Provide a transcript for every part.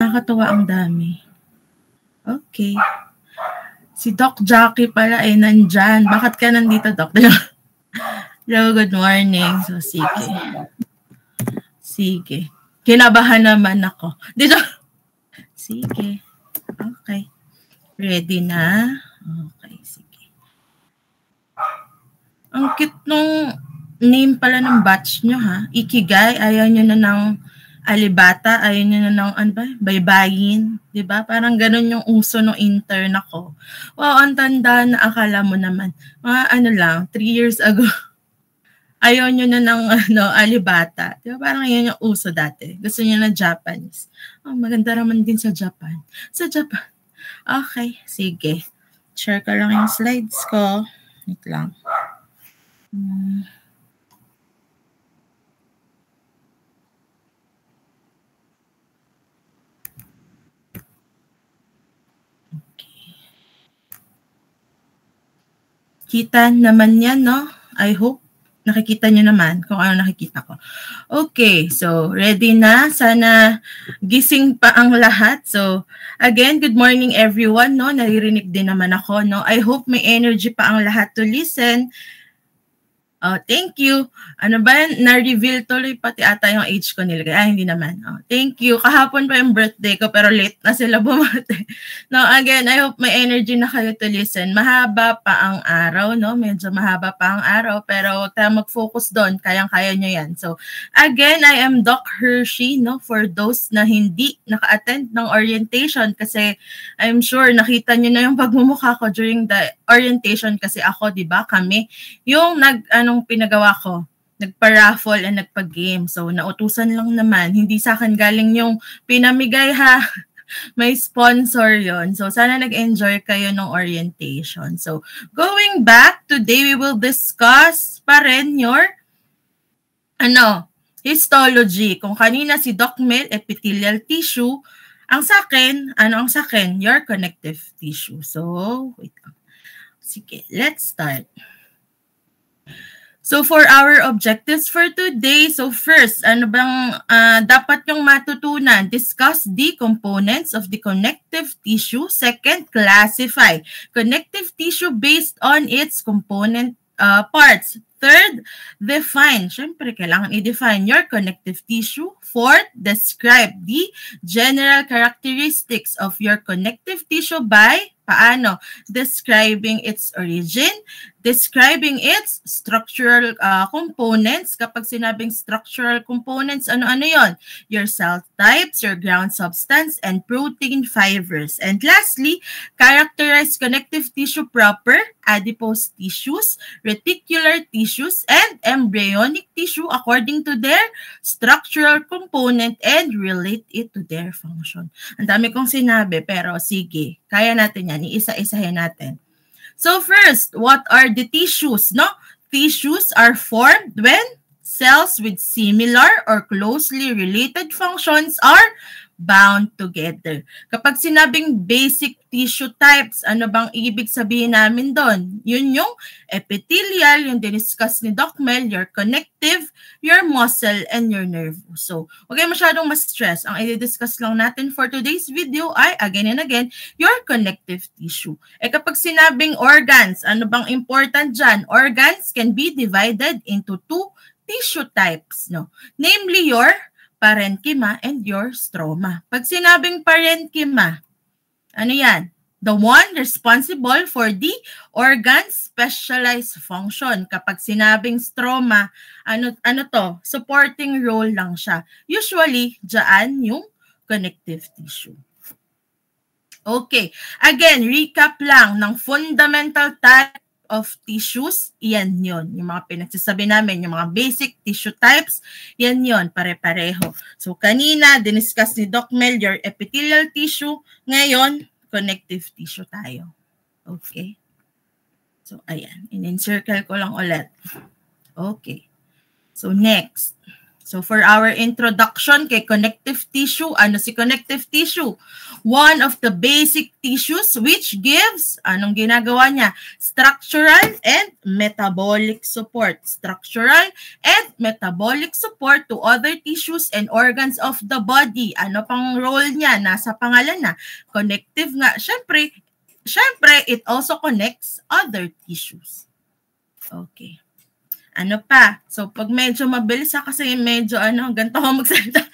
Nakakatuwa, ang dami. Okay. Si Doc Jackie pala ay nandyan. Bakit ka nandito, Doc? Hello, good morning. So, sige. Sige. Kinabahan naman ako. Dito. Sige. Okay. Ready na? Okay, sige. Ang cute nung name pala ng batch nyo, ha? Ikigai, ayaw nyo na ng alibata, ayaw nyo na ng ano ba? Baybayin. Diba? Parang ganun yung uso ng intern ako. Wow, ang tanda na akala mo naman. Mga ano lang, 3 years ago. Ayaw nyo na ng alibata. Diba? Parang yun yung uso dati. Gusto nyo na Japanese. Oh, maganda naman din sa Japan. Sa Japan. Okay, sige. Share ko lang yung slides ko. Wait lang. Okay. Kita naman yan, no? I hope. Nakikita nyo naman kung ano nakikita ko. Okay, so ready na. Sana gising pa ang lahat. So again, good morning everyone. No? Naririnig din naman ako. No? I hope may energy pa ang lahat to listen. Oh, thank you. Ano ba, na-reveal tuloy pati ata yung age ko nilagay. Hindi naman. Oh, thank you. Kahapon pa yung birthday ko pero late na sila bumate. No, again, I hope may energy na kayo to listen. Mahaba pa ang araw, no? Medyo mahaba pa ang araw pero tayo mag-focus doon. Kayang-kaya nyo yan. So, again, I am Doc Hershey, no? For those na hindi naka-attend ng orientation kasi I'm sure nakita nyo na yung pagmumukha ko during the orientation kasi ako, di ba, kami, yung anong pinagawa ko, nagpa-raffle and nagpa-game. So, nautusan lang naman. Hindi sa akin galing yung pinamigay, ha. May sponsor yon. So, sana nag-enjoy kayo ng orientation. So, going back, today we will discuss pa rin your, histology. Kung kanina si Doc Mel, epithelial tissue, ang sa akin, your connective tissue. So, wait lang. Sige, let's start. So for our objectives for today, so first, ano bang dapat yung matutunan? Discuss the components of the connective tissue. Second, classify connective tissue based on its component parts. Third, define. Siyempre, kailangan i-define your connective tissue. Fourth, describe the general characteristics of your connective tissue by paano? Describing its origin, describing its structural components. Kapag sinabing structural components, ano-ano yon? Your cell types, your ground substance, and protein fibers. And lastly, characterize connective tissue proper, adipose tissues, reticular tissues, and embryonic tissue according to their structural component and relate it to their function. Ang dami kong sinabi, pero sige, kaya natin yan. Iisa-isahin natin. So first, what are the tissues? No? Tissues are formed when cells with similar or closely related functions are bound together. Kapag sinabing basic tissue types, ano bang ibig sabihin namin doon? Yun yung epithelial, yung diniscuss ni Doc Mel, your connective, your muscle, and your nerve. So, huwag kayo masyadong ma-stress. Ang i-discuss lang natin for today's video ay, again and again, your connective tissue. Kapag sinabing organs, ano bang important dyan? Organs can be divided into two tissue types, no? Namely, your parenchyma and your stroma. Pag sinabing parenchyma, ano yan? The one responsible for the organ's specialized function. Kapag sinabing stroma, ano to? Supporting role lang siya. Usually, dyan yung connective tissue. Okay. Again, recap lang ng fundamental type of tissues, yan yun. Yung mga pinagsasabi namin, yung mga basic tissue types, yan yun, pare-pareho. So, kanina, diniscuss ni Doc Mel, your epithelial tissue. Ngayon, connective tissue tayo. Okay? So, ayan. In-encircle ko lang ulit. Okay. So, next. So for our introduction kay connective tissue, ano si connective tissue? One of the basic tissues which gives, anong ginagawa niya? Structural and metabolic support. Structural and metabolic support to other tissues and organs of the body. Ano pang role niya? Nasa pangalan na. Connective nga. Siyempre, it also connects other tissues. Okay. Ano pa? So, pag medyo mabilis kasi medyo ganito ako magsalita.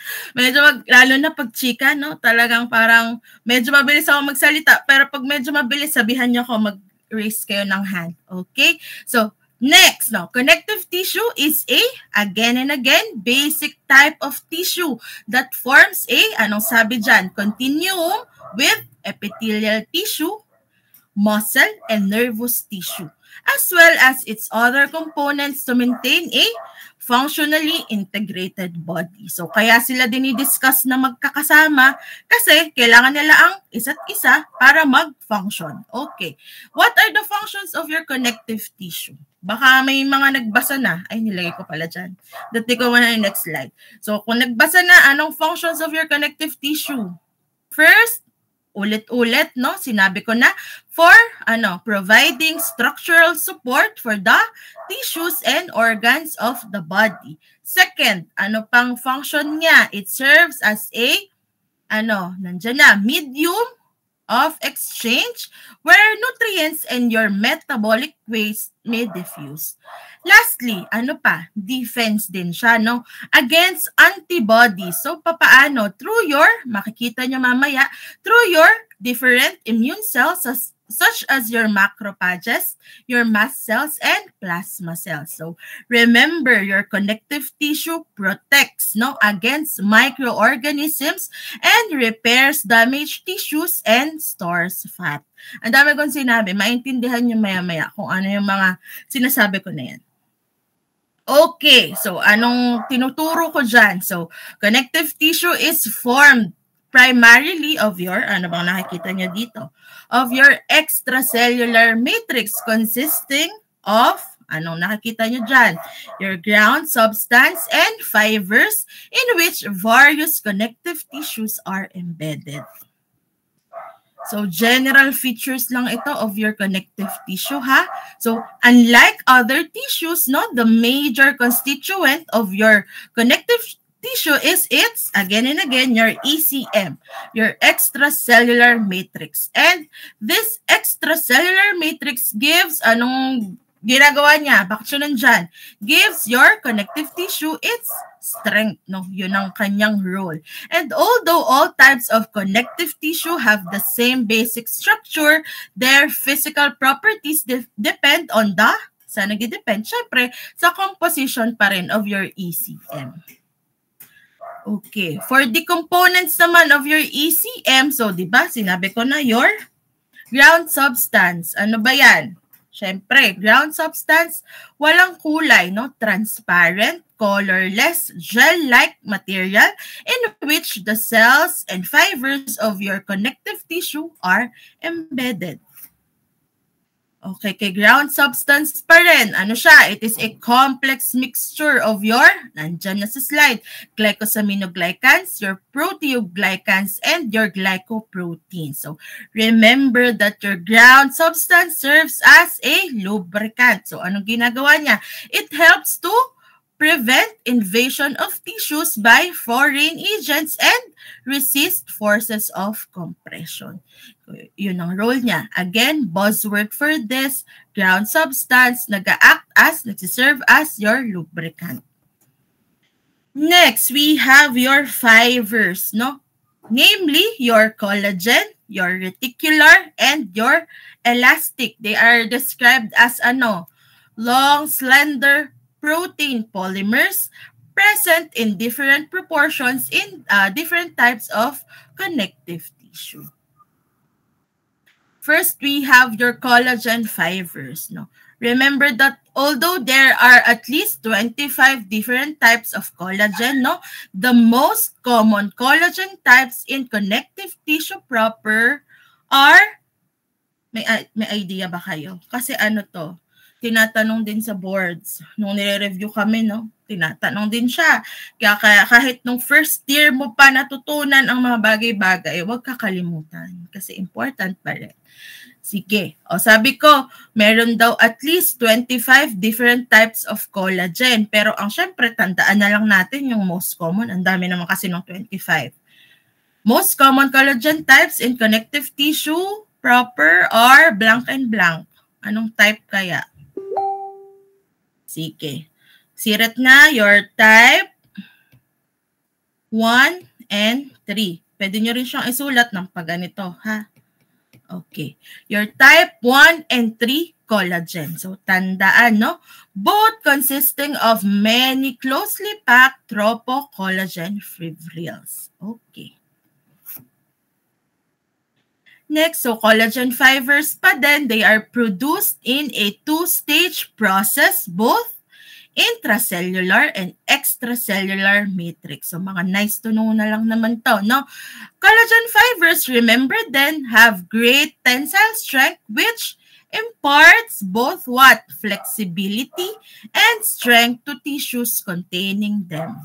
Lalo na pag chika, no? Talagang parang medyo mabilis ako magsalita. Pero pag medyo mabilis, sabihan niyo ako mag-raise kayo ng hand. Okay? So, next, no? Connective tissue is again and again, basic type of tissue that forms anong sabi dyan? Continuum with epithelial tissue, muscle, and nervous tissue, as well as its other components to maintain a functionally integrated body. So, kaya sila dinidiscuss na magkakasama kasi kailangan nila ang isa't isa para mag-function. Okay. What are the functions of your connective tissue? Baka may mga nagbasa na. Ay, nilagay ko pala dyan. Dati ko na yung next slide. So, kung nagbasa na, anong functions of your connective tissue? First, ulit-ulit, no? Sinabi ko na, for providing structural support for the tissues and organs of the body. Second, ano pang function niya? It serves as nandiyan na, medium of exchange where nutrients and your metabolic waste may diffuse. Lastly, ano pa? Defense din siya, no? Against antibodies. So, papaano? Through your, makikita nyo mamaya, through your different immune cells such as your macrophages, your mast cells, and plasma cells. So, remember, your connective tissue protects, no, against microorganisms and repairs damaged tissues and stores fat. Ang dami kong sinabi, maintindihan nyo maya-maya kung ano yung mga sinasabi ko na yan. Okay, so anong tinuturo ko dyan? So, connective tissue is formed primarily of your, ano bang nakikita nyo dito? Of your extracellular matrix consisting of, anong nakikita nyo dyan? Your ground substance and fibers in which various connective tissues are embedded. So, general features lang ito of your connective tissue, ha? So, unlike other tissues, no, the major constituent of your connective tissue is its, again and again, your ECM, your extracellular matrix. And this extracellular matrix gives, anong ginagawa niya? Bakit siya nandyan? Gives your connective tissue its strength, no? Yun ang kanyang role. And although all types of connective tissue have the same basic structure, their physical properties depend on the, saan nag-depend? Siyempre, sa composition pa rin of your ECM. Okay. For the components naman of your ECM, so di ba, sinabi ko na your ground substance. Ano ba yan? Siyempre, ground substance, walang kulay, no? Transparent, colorless, gel-like material in which the cells and fibers of your connective tissue are embedded. Okay, kay ground substance pa rin. Ano siya? It is a complex mixture of your, nandyan na sa slide, glycosaminoglycans, your proteoglycans, and your glycoproteins. So, remember that your ground substance serves as a lubricant. So, anong ginagawa niya? It helps to prevent invasion of tissues by foreign agents and resist forces of compression. Yun ang role niya. Again, buzzword for this, ground substance, nagsiserve as your lubricant. Next, we have your fibers, no? Namely, your collagen, your reticular, and your elastic. They are described as long, slender protein polymers present in different proportions in different types of connective tissue. First, we have your collagen fibers. No? Remember that although there are at least 25 different types of collagen, no, the most common collagen types in connective tissue proper are, may idea ba kayo? Kasi ano to? tinatanong din sa boards. Nung nire-review kami, no? Tinatanong din siya. Kaya kahit nung first year mo pa natutunan ang mga bagay-bagay, huwag kakalimutan. Kasi important pa rin. Sige. O sabi ko, meron daw at least 25 different types of collagen. Pero ang syempre, tandaan na lang natin yung most common. Ang dami naman kasi ng 25. Most common collagen types in connective tissue, proper, or blank and blank. Anong type kaya? Sige. Sirat na your type 1 and 3. Pwede nyo rin siyang isulat ng pagganito, ha? Okay. Your type 1 and 3 collagen. So, tandaan, no? Both consisting of many closely packed tropocollagen fibrils. Okay. Next, so collagen fibers pa din, they are produced in a two-stage process, both intracellular and extracellular matrix. So, mga nice to know na lang naman to, no? Collagen fibers, remember then, have great tensile strength, which imparts both what? Flexibility and strength to tissues containing them.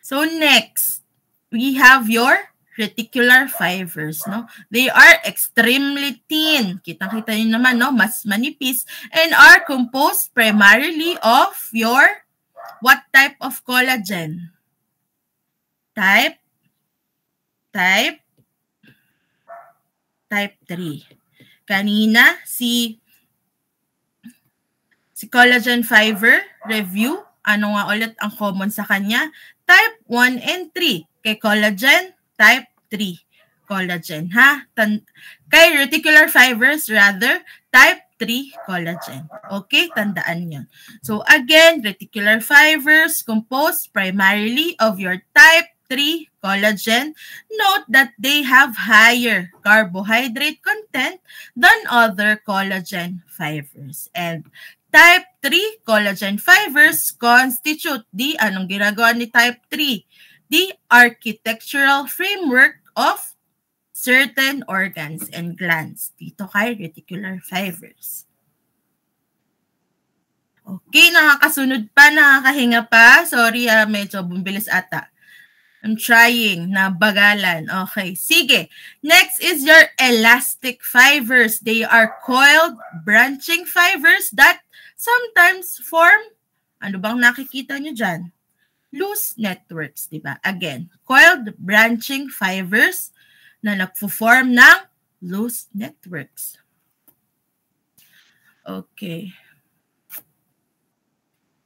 So, next, we have your reticular fibers, no? They are extremely thin. Kitang-kita nyo naman, no? Mas manipis and are composed primarily of your what type of collagen? Type 3. Kanina, si collagen fiber review, ano nga ulit ang common sa kanya? Type 1 and 3. Kay collagen, type 3 collagen, ha? Kay reticular fibers, rather, type 3 collagen. Okay, tandaan yun. So, again, reticular fibers composed primarily of your type 3 collagen. Note that they have higher carbohydrate content than other collagen fibers. And type 3 collagen fibers constitute the, anong ginagawa ni type 3? The architectural framework of certain organs and glands. Dito kay reticular fibers. Okay, nakakasunod pa, nakakahinga pa. Sorry, medyo bumbilis ata. I'm trying na bagalan. Okay, sige. Next is your elastic fibers. They are coiled branching fibers that sometimes form, ano bang nakikita nyo dyan? Loose networks, di ba? Again, coiled branching fibers na nagpo-form ng loose networks. Okay.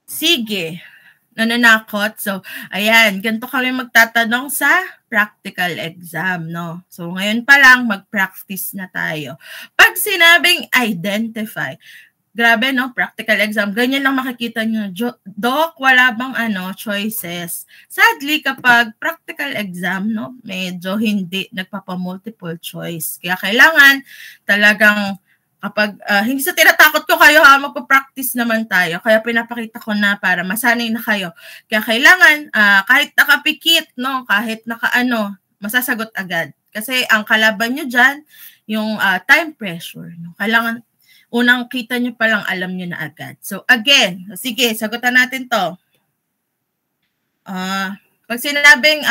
Sige. Nananakot. So, ayan, ganito kami magtatanong sa practical exam, no? So, ngayon pa lang, mag-practice na tayo. Pag sinabing identify, grabe, no? Practical exam. Ganyan lang makikita nyo. Doc, wala bang choices? Sadly, kapag practical exam, no? Medyo hindi nagpapa-multiple choice. Kaya kailangan talagang kapag, hindi sa tinatakot ko kayo, magpa-practice naman tayo. Kaya pinapakita ko na para masanay na kayo. Kaya kailangan, kahit nakapikit, no? Kahit masasagot agad. Kasi ang kalaban nyo dyan, yung time pressure. No? Kailangan, unang kita nyo palang alam nyo na agad. So, again, sige, sagutan natin to. Pag sinabing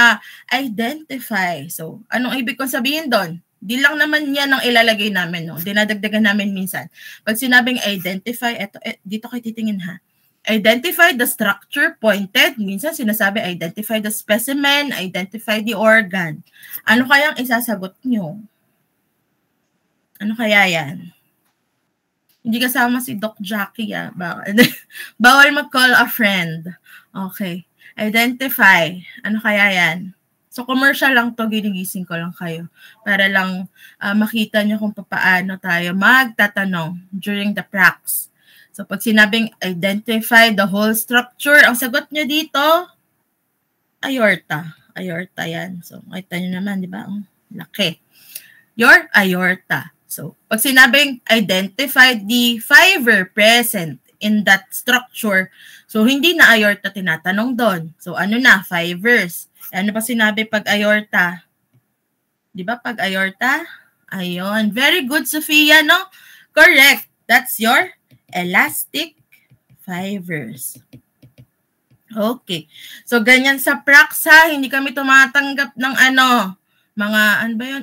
identify, so, anong ibig kong sabihin doon? Di lang naman yan ang ilalagay namin, no? Dinadagdagan namin minsan. Pag sinabing identify, dito kayo titingin, ha? Identify the structure pointed. Minsan sinasabi, identify the specimen, identify the organ. Ano kayang isasagot nyo? Ano kaya yan? Hindi kasama si Doc Jackie, Bawal mag-call a friend. Okay. Identify. Ano kaya yan? So, commercial lang to, ginigising ko lang kayo. Para lang makita nyo kung paano tayo magtatanong during the pracs. So, pag sinabing identify the whole structure, ang sagot nyo dito, aorta. Aorta yan. So, makita nyo naman, di ba? Laki. Your aorta. So, pag sinabing identify the fiber present in that structure, so hindi na aorta tinatanong doon. So, ano na? Fibers. Ano pa sinabi pag aorta? Di ba pag aorta? Ayun. Very good, Sophia, no? Correct. That's your elastic fibers. Okay. So, ganyan sa pracs ha. Hindi kami tumatanggap ng mga,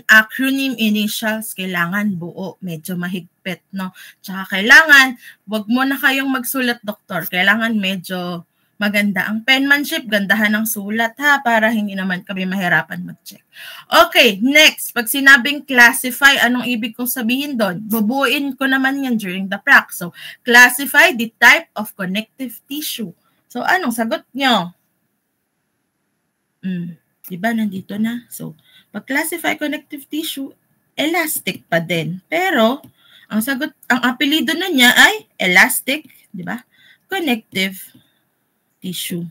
acronym initials. Kailangan buo. Medyo mahigpit, no? Tsaka kailangan, wag mo na kayong magsulat, doktor. Kailangan medyo maganda ang penmanship, gandahan ng sulat ha, para hindi naman kami mahirapan mag-check. Okay, next. Pag sinabing classify, anong ibig kong sabihin doon? Bubuuin ko naman yan during the prac. So, classify the type of connective tissue. So, anong sagot nyo? Diba, nandito na. So, pag classify connective tissue, elastic pa din. Pero, ang apelido na niya ay elastic, diba? Connective tissue.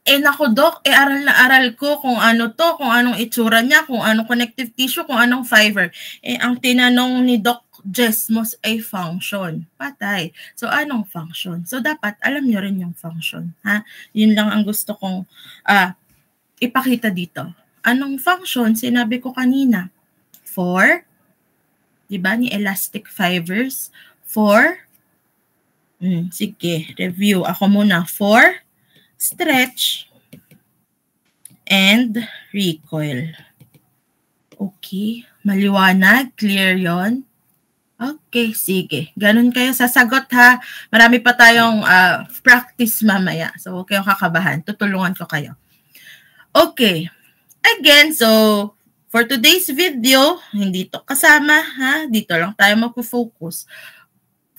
Naku, Doc, aral na aral ko kung ano to, kung anong itsura niya, kung anong connective tissue, kung anong fiber. Ang tinanong ni Doc Jesmos ay function. Patay. So, anong function? So, dapat alam nyo rin yung function. Ha? Yun lang ang gusto kong ipakita dito. Anong function? Sinabi ko kanina. For, diba, ni elastic fibers. For, sige, review. Ako muna. For, stretch, and recoil. Okay. Maliwanag. Clear yon. Okay, sige. Ganun kayo sasagot ha. Marami pa tayong practice mamaya. So, huwag kayong kakabahan. Tutulungan ko kayo. Okay. Again, so, for today's video, hindi to kasama ha. Dito lang tayo magpo-focus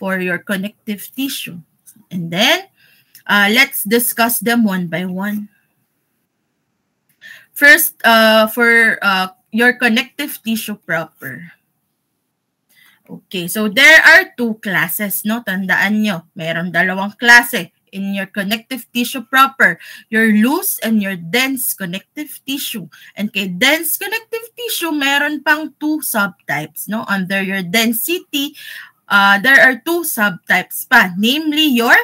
for your connective tissue. And then, let's discuss them one by one. First, for your connective tissue proper. Okay, so there are two classes, no? Tandaan nyo, mayroon dalawang klase in your connective tissue proper, your loose and your dense connective tissue. And kay dense connective tissue, meron pang two subtypes, no? Under your density, there are two subtypes pa, namely your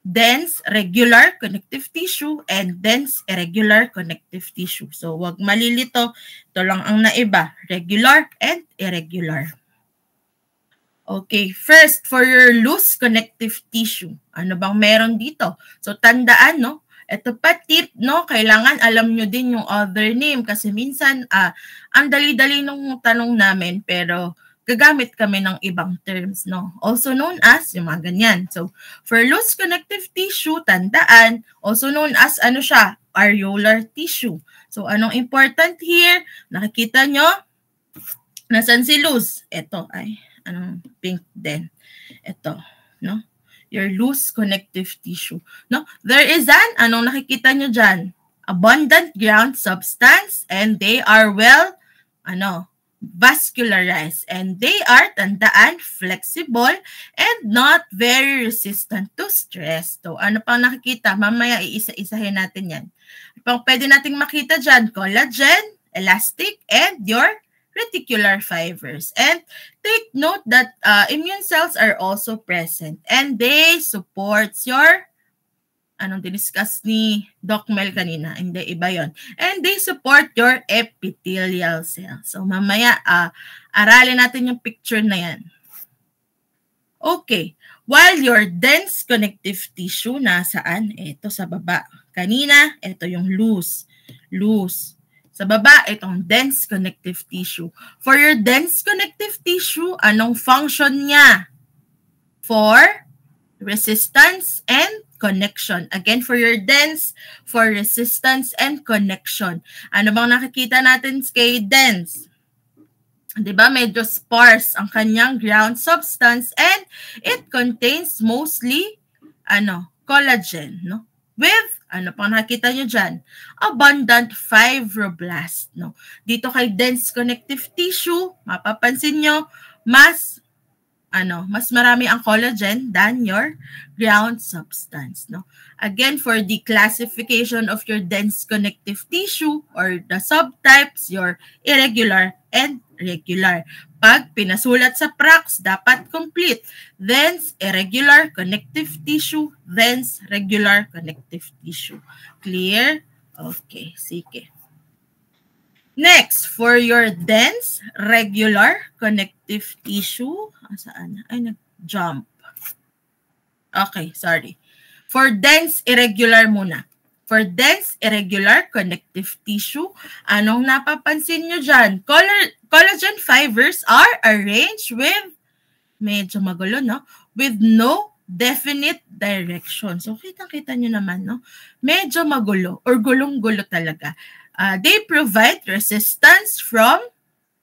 dense regular connective tissue and dense irregular connective tissue. So, wag malilito, ito lang ang naiba, regular and irregular. Okay, first, for your loose connective tissue, ano bang meron dito? So, tandaan, no? Ito pa tip, no? Kailangan alam nyo din yung other name kasi minsan, ang dali-dali nung tanong namin, pero gagamit kami ng ibang terms, no? Also known as, yung mga ganyan. So, for loose connective tissue, tandaan, also known as, ano siya? Areolar tissue. So, anong important here? Nakikita nyo? Nasaan si loose? Ito, anong pink din. Ito, no? Your loose connective tissue. No? There is anong nakikita nyo dyan? Abundant ground substance and they are well, vascularized. And they are, tandaan, flexible and not very resistant to stress. So, ano pang nakikita? Mamaya iisa-isahin natin yan. Pang pwede nating makita dyan, collagen, elastic, and your reticular fibers. And take note that immune cells are also present and they support your, diniscuss ni Doc Mel kanina, hindi iba yon. And they support your epithelial cells. So mamaya, aralin natin yung picture na yan. Okay, while your dense connective tissue, nasaan? Ito sa baba. Kanina, ito yung loose. Sa baba, itong dense connective tissue. For your dense connective tissue, anong function niya? For resistance and connection. Again, for your dense, for resistance and connection. Ano bang nakikita natin kay dense? Diba, medyo sparse ang kanyang ground substance and it contains mostly, collagen, no? With, ano pang nakita nyo dyan? Abundant fibroblast, no? Dito kay dense connective tissue, mapapansin nyo, mas marami ang collagen than your ground substance, no? Again, for the classification of your dense connective tissue or the subtypes, your irregular and regular. Pag pinasulat sa pracs, dapat complete. Dense irregular connective tissue, dense regular connective tissue. Clear? Okay, sige. Next, for your dense regular connective tissue, saan? Ay, jump. Okay, sorry. For dense irregular muna. For dense irregular connective tissue, anong napapansin nyo dyan? Collagen fibers are arranged with, medyo magulo, no? With no definite direction. So, kitang-kita nyo naman, no? Medyo magulo or gulong-gulo talaga. They provide resistance from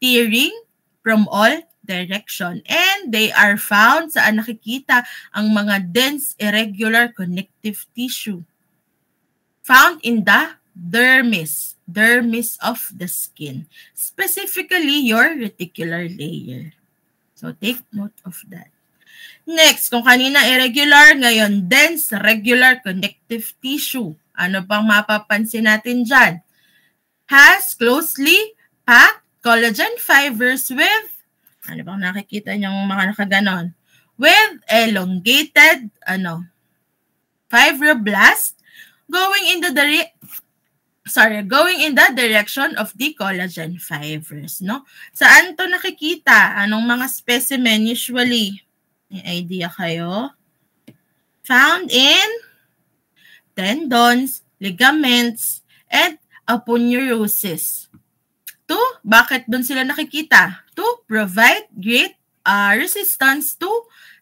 tearing from all direction. And they are found, saan nakikita ang mga dense irregular connective tissue? Found in the dermis of the skin, specifically your reticular layer. So take note of that. Next, kung kanina irregular, ngayon dense regular connective tissue. Ano bang mapapansin natin dyan? Has closely packed collagen fibers with, ano bang nakikita niyong mga nakaganon? With elongated, fibroblast going in the direction of the collagen fibers, no? Saan to nakikita? Anong mga specimen usually? May idea kayo? Found in tendons, ligaments, and aponeurosis. Bakit doon sila nakikita? To provide great resistance to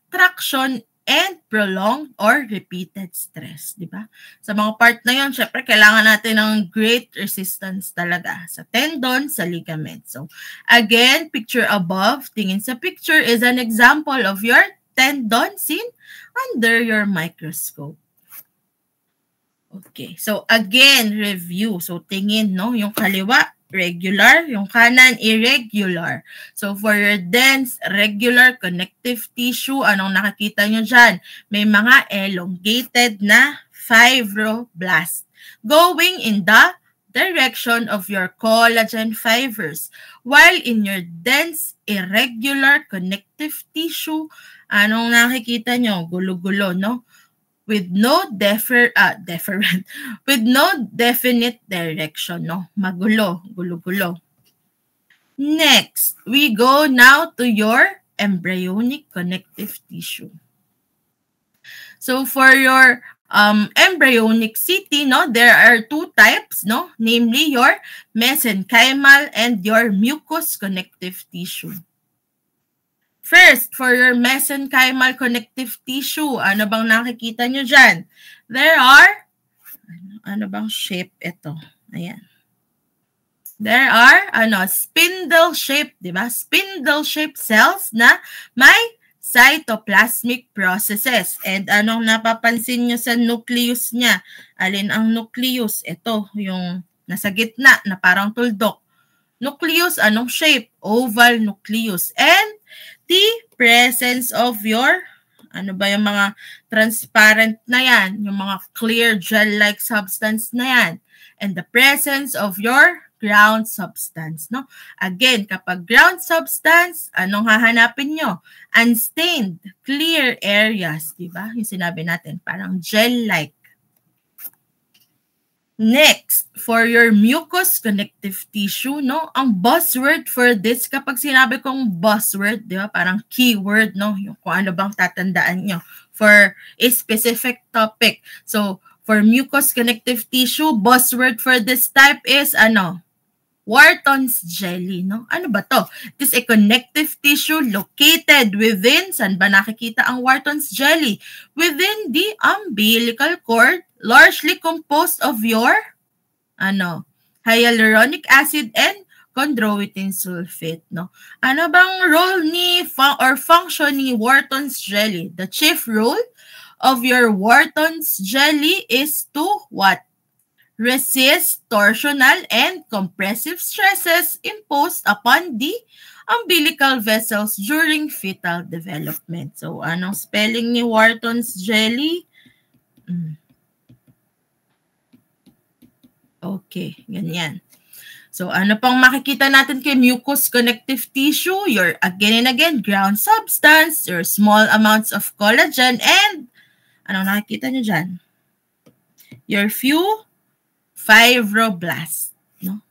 traction and prolonged or repeated stress, di ba? Sa mga part na yun, syempre, kailangan natin ng great resistance talaga sa tendon, sa ligament. So, again, picture above, tingin sa picture is an example of your tendon seen under your microscope. Okay, so again, review. So, tingin, no? Yung kaliwa, regular, yung kanan, irregular. So, for your dense, regular connective tissue, anong nakikita nyo dyan? May mga elongated na fibroblast going in the direction of your collagen fibers. While in your dense, irregular connective tissue, anong nakikita nyo? Gulo-gulo, no? With no with no definite direction, no? Magulo, gulo-gulo. Next, we go now to your embryonic connective tissue. So for your embryonic CT, no, there are two types, no? Namely your mesenchymal and your mucous connective tissue. First, for your mesenchymal connective tissue, ano bang nakikita nyo dyan? There are, ano bang shape ito? Ayan. There are, spindle-shaped, di ba? Spindle-shaped cells na may cytoplasmic processes. And anong napapansin nyo sa nucleus niya? Alin ang nucleus? Ito, yung nasa gitna na parang tuldok. Nucleus, anong shape? Oval nucleus. And the presence of your, ano ba yung mga transparent na yan? Yung mga clear gel-like substance na yan. And the presence of your ground substance, no? Again, kapag ground substance, anong hahanapin nyo? Unstained, clear areas, di ba? Yung sinabi natin, parang gel-like. Next, for your mucous connective tissue, no? Ang buzzword for this, kapag sinabi kong buzzword, di ba? Parang keyword, no? Yung kung ano bang tatandaan nyo for a specific topic. So, for mucous connective tissue, buzzword for this type is, Wharton's jelly, no? Ano ba to? It is a connective tissue located within, saan ba nakikita ang Wharton's jelly? Within the umbilical cord, largely composed of your, hyaluronic acid and chondroitin sulfate, no? Ano bang role ni, or function ni Wharton's jelly? The chief role of your Wharton's jelly is to what? Resist torsional and compressive stresses imposed upon the umbilical vessels during fetal development. So, anong spelling ni Wharton's jelly? Okay, ganyan. So, ano pang makikita natin kay mucous connective tissue? Your, again and again, ground substance, your small amounts of collagen, and, anong nakikita nyo dyan? Your few fibroblast, no?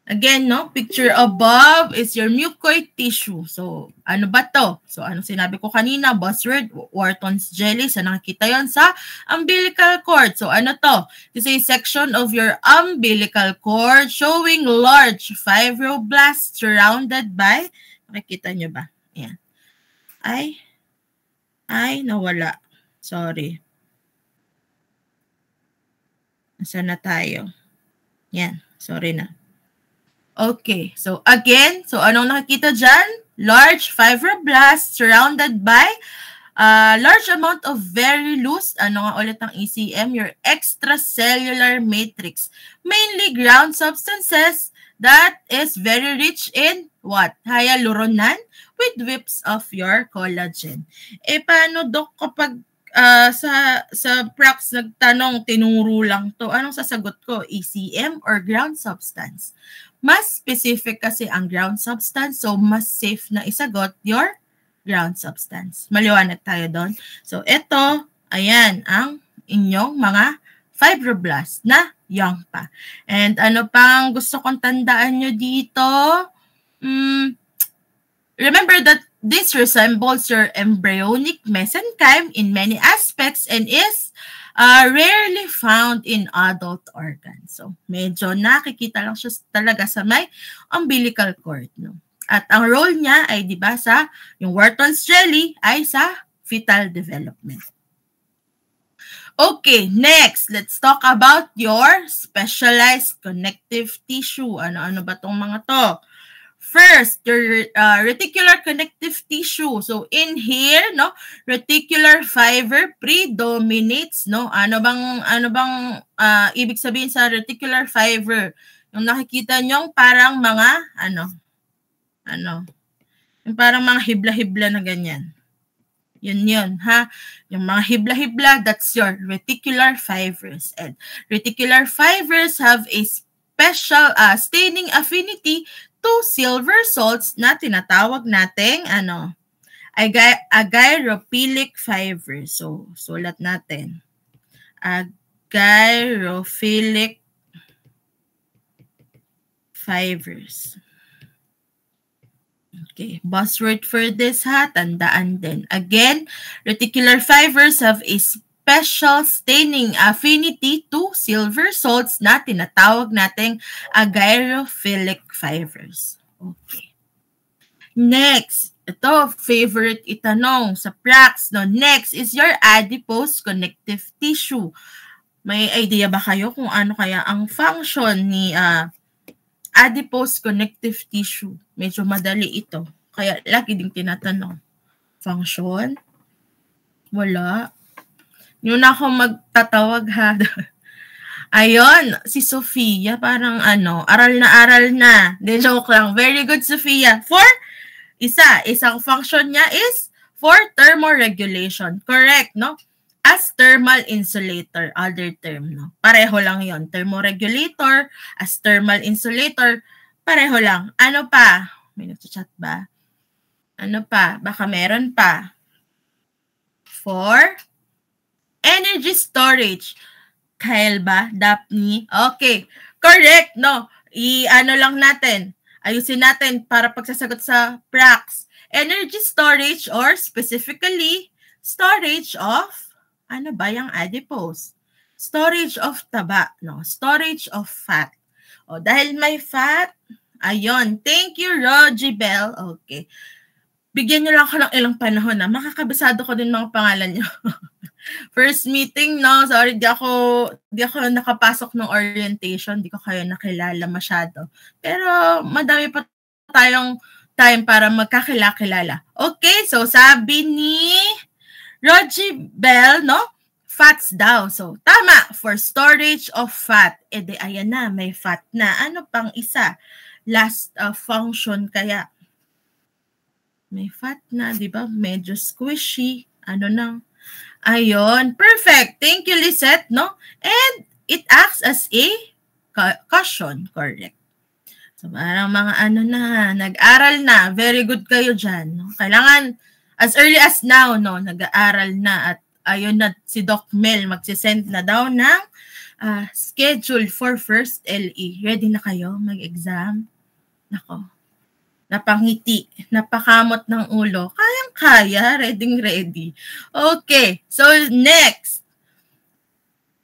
Again, no, picture above is your mucoid tissue. So, ano ba to? So, ano sinabi ko kanina? Buzzword, Wharton's jelly. So, nakikita yon sa umbilical cord. So, ano to? This is a section of your umbilical cord showing large fibroblasts surrounded by, nakikita nyo ba? Ayan. Ay, nawala. Sorry. Nasaan na tayo? Yan, sorry na. Okay, so again, so anong nakikita dyan? Large fibroblasts surrounded by large amount of very loose, ano nga ulit ang ECM? Your extracellular matrix. Mainly ground substances that is very rich in what? Hyaluronan with whips of your collagen. Eh, paano, Dok, kapag sa pracs nagtanong, tinuro lang to, anong sasagot ko? ECM or ground substance? Mas specific kasi ang ground substance, so mas safe na isagot your ground substance. Maliwanag tayo doon. So, ito, ayan, ang inyong mga fibroblasts na young pa. And ano pang gusto kong tandaan nyo dito? Remember that this resembles your embryonic mesenchyme in many aspects and is rarely found in adult organs. So, medyo nakikita lang siya talaga sa may umbilical cord. No? At ang role niya ay, di ba, sa yung Wharton's jelly ay sa fetal development. Okay, next, let's talk about your specialized connective tissue. Ano-ano ba tong mga to? First, your reticular connective tissue. So, in here, no, reticular fiber predominates, no? Ano bang ibig sabihin sa reticular fiber? Yung nakikita nyo parang mga, yung parang mga hibla-hibla na ganyan. Yun, ha? Yung mga hibla-hibla, that's your reticular fibers. And reticular fibers have a special staining affinity to silver salts na tinatawag nating agyrophilic fibers. So, sulat natin. Agyrophilic fibers. Okay, buzzword for this, ha? Tandaan din. Again, reticular fibers have a special staining affinity to silver salts na tinatawag nating agyrophilic fibers. Okay. Next, ito, favorite itanong sa pracs. No? Next is your adipose connective tissue. May idea ba kayo kung ano kaya ang function ni adipose connective tissue? Medyo madali ito. Kaya lagi ding tinatanong. Function? Wala. Yun ako magtatawag, ha. Ayun, si Sofia, parang aral na. De, joke lang. Very good, Sofia. Isang function niya is for thermoregulation. Correct, no? As thermal insulator, other term, no? Pareho lang yon. Thermoregulator, as thermal insulator, pareho lang. Ano pa? May nagchat ba? Ano pa? Baka meron pa. For energy storage. Kyle ba? Daphne? Okay. Correct, no? Lang natin. Ayusin natin para pagsasagot sa pracs. Energy storage or specifically, storage of, ano ba yung adipose? Storage of taba, no? Storage of fat. O, dahil may fat, ayun. Thank you, Rogie Bell. Okay. Bigyan nyo lang ako ng ilang panahon na makakabisado ko din mga pangalan nyo. First meeting, no? Sorry, di ako nakapasok ng orientation. Di ko kayo nakilala masyado. Pero madami pa tayong time para magkakilala. Okay, so sabi ni Rogie Bell, no? Fats daw. So, tama. For storage of fat. Eh, di, ayan na. May fat na. Ano pang isa? Last function kaya. May fat na, di ba? Medyo squishy. Ano na? Ayun. Perfect. Thank you, Lisette, no? And it acts as a cushion. Correct. So, parang mga nag-aral na. Very good kayo dyan. No? Kailangan, as early as now, no? Nag-aaral na. At ayun na, si Doc Mel magsisend na daw ng scheduled for first LE. Ready na kayo mag-exam? Nako. Napangiti, napakamot ng ulo. Kayang-kaya, ready. Okay, so next.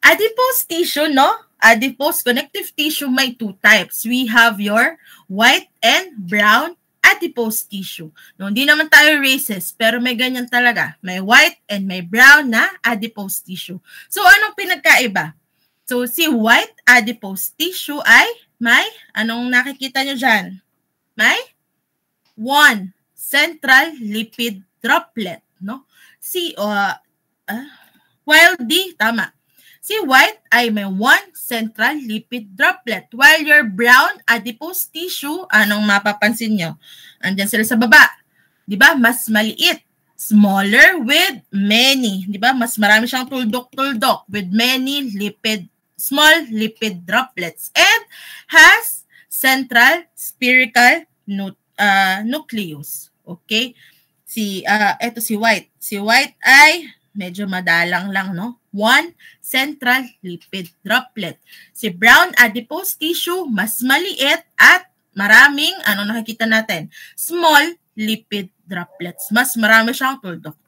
Adipose tissue, no? Adipose connective tissue may two types. We have your white and brown adipose tissue. No, hindi naman tayo racist, pero may ganyan talaga. May white and may brown na adipose tissue. So, anong pinagkaiba? So, si white adipose tissue ay may, anong nakikita nyo dyan? May 1 central lipid droplet, no? While si white ay may 1 central lipid droplet, while your brown adipose tissue, anong mapapansin nyo? Andyan sila sa baba. 'Di ba? Mas maliit, smaller with many, 'di ba? Mas marami siyang tuldok with many small lipid droplets and has central spherical nucleus. Okay? Ito si white. Si white ay medyo madalang lang, no? 1 central lipid droplet. Si brown adipose tissue, mas maliit at maraming, nakikita natin? Small lipid droplets. Mas marami siyang tuldok.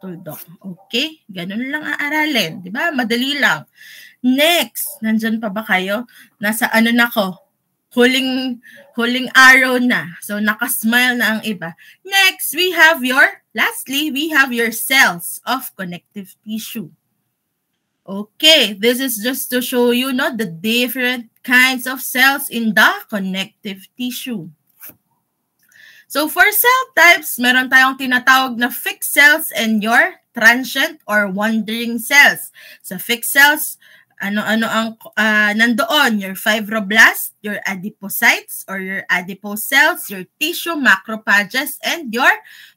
Okay? Ganun lang aaralin. Diba? Madali lang. Next, nandyan pa ba kayo? Nasa na ko? Huling araw na. So, nakasmile na ang iba. Next, lastly, we have your cells of connective tissue. Okay, this is just to show you, the different kinds of cells in the connective tissue. So, for cell types, meron tayong tinatawag na fixed cells and your transient or wandering cells. So, fixed cells, ano-ano ang nandoon? Your fibroblast, your adipocytes or your adipose cells, your tissue macrophages, and your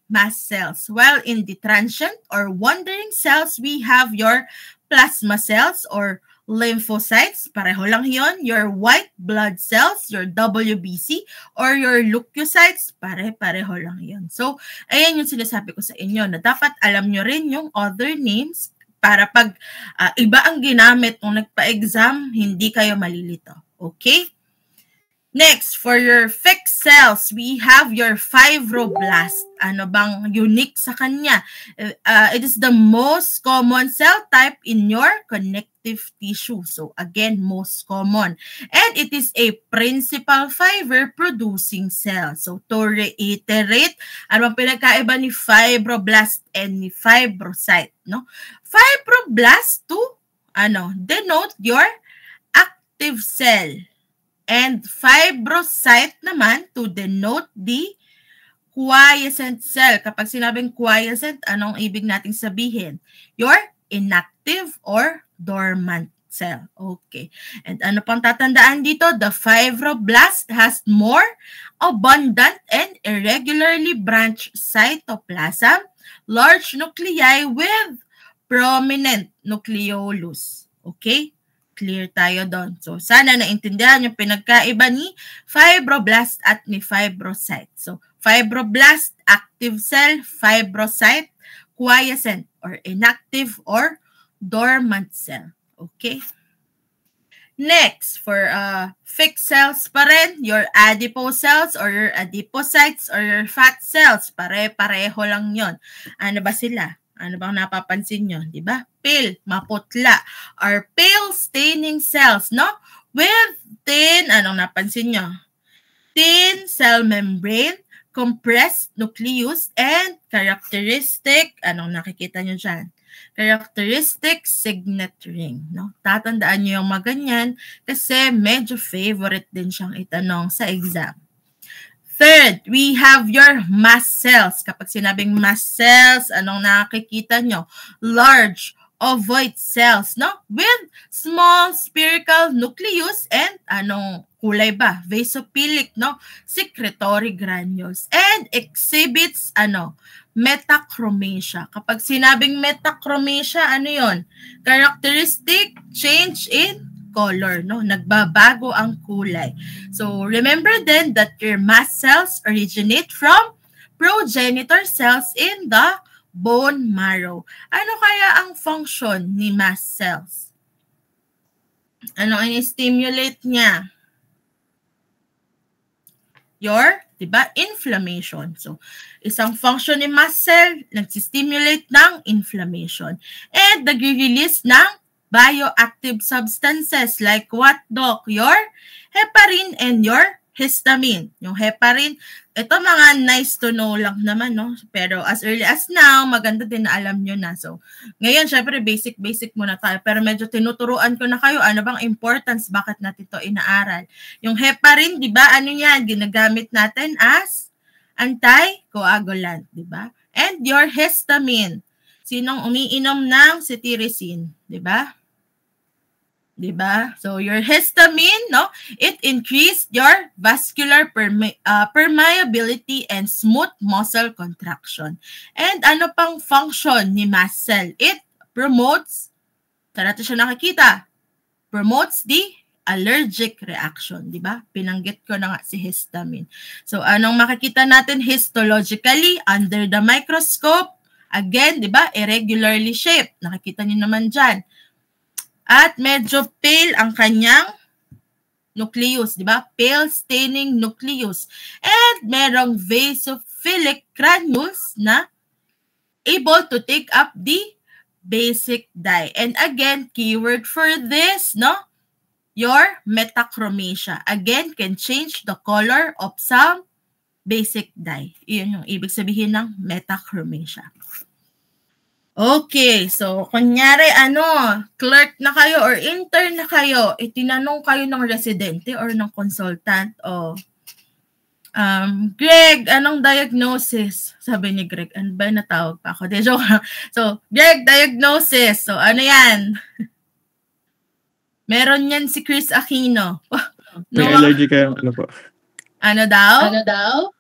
mast cells. While in the transient or wandering cells, we have your plasma cells or lymphocytes, pareho lang yon. Your white blood cells, your WBC, or your leukocytes, pareho lang yon. So, ayan yung sinasabi ko sa inyo na dapat alam nyo rin yung other names para pag iba ang ginamit nung nagpa-exam, hindi kayo malilito. Okay? Next, for your fixed cells, we have your fibroblast. Ano bang unique sa kanya? It is the most common cell type in your connective tissue. So again, most common. And it is a principal fiber-producing cell. So to reiterate, ano bang pinagkaiba ni fibroblast and ni fibrocyte? No? Fibroblast to denote your active cell. And fibrocyte naman to denote the quiescent cell. Kapag sinabing quiescent, anong ibig nating sabihin? Your inactive or dormant cell. Okay. And ano pang tatandaan dito? The fibroblast has more abundant and irregularly branched cytoplasm, large nuclei with prominent nucleolus. Okay? Clear tayo doon. So, sana naintindihan yung pinagkaiba ni fibroblast at ni fibrocyte. So, fibroblast, active cell, fibrocyte, quiescent or inactive or dormant cell. Okay? Next, for fixed cells pa rin, your adipose cells or your adipocytes or your fat cells, pareho lang yon. Ano ba sila? Ano bang napapansin nyo? Diba? Pale, maputla, or pale staining cells, no? With thin, anong napansin nyo? Thin cell membrane, compressed nucleus, and characteristic, anong nakikita nyo dyan? Characteristic signet ring, no? Tatandaan nyo yung maganyan kasi medyo favorite din siyang itanong sa exam. Third, we have your mast cells. Kapag sinabing mast cells, anong nakikita nyo? Large ovoid cells, no? With small spherical nucleus and anong kulay ba? Vasophilic, no? Secretory granules. And exhibits, metachromasia. Kapag sinabing metachromasia, ano yon? Characteristic change in color, no? Nagbabago ang kulay. So, remember then that your mast cells originate from progenitor cells in the bone marrow. Ano kaya ang function ni mast cells? Ano ang stimulate niya? Your, diba, inflammation. So, isang function ni mast cell, nagsistimulate ng inflammation. And nagre-release ng bioactive substances like what, Doc? Your heparin and your histamine. Yung heparin, ito mga nice to know lang naman, no? Pero as early as now, maganda din na alam nyo na. So, ngayon, syempre, basic muna tayo. Pero medyo tinuturuan ko na kayo, ano bang importance, bakit natin ito inaaral. Yung heparin, di ba, ano yan, ginagamit natin as anticoagulant, di ba? And your histamine. Sinong umiinom ng cetirizine, di ba? Diba? So, your histamine, no? It increased your vascular permeability and smooth muscle contraction. And ano pang function ni mast cell? It promotes, saan natin siya nakikita? Promotes the allergic reaction, di ba? Pinanggit ko na nga si histamine. So, anong makikita natin histologically under the microscope? Again, di ba? Irregularly shaped. Nakikita niyo naman dyan. At medyo pale ang kanyang nucleus, di ba? Pale staining nucleus. And merong vasophilic granules na able to take up the basic dye. And again, keyword for this, no? Your metachromasia. Again, can change the color of some basic dye. Iyon yung ibig sabihin ng metachromasia. Okay, so kunyari clerk na kayo or intern na kayo, itinanong kayo ng residente or ng consultant, Greg, anong diagnosis? Sabi ni Greg, ano ba natawag pa ako? So, Greg, diagnosis. So, ano yan? Meron yan si Chris Aquino. May allergic kayo, ano po? Ano daw?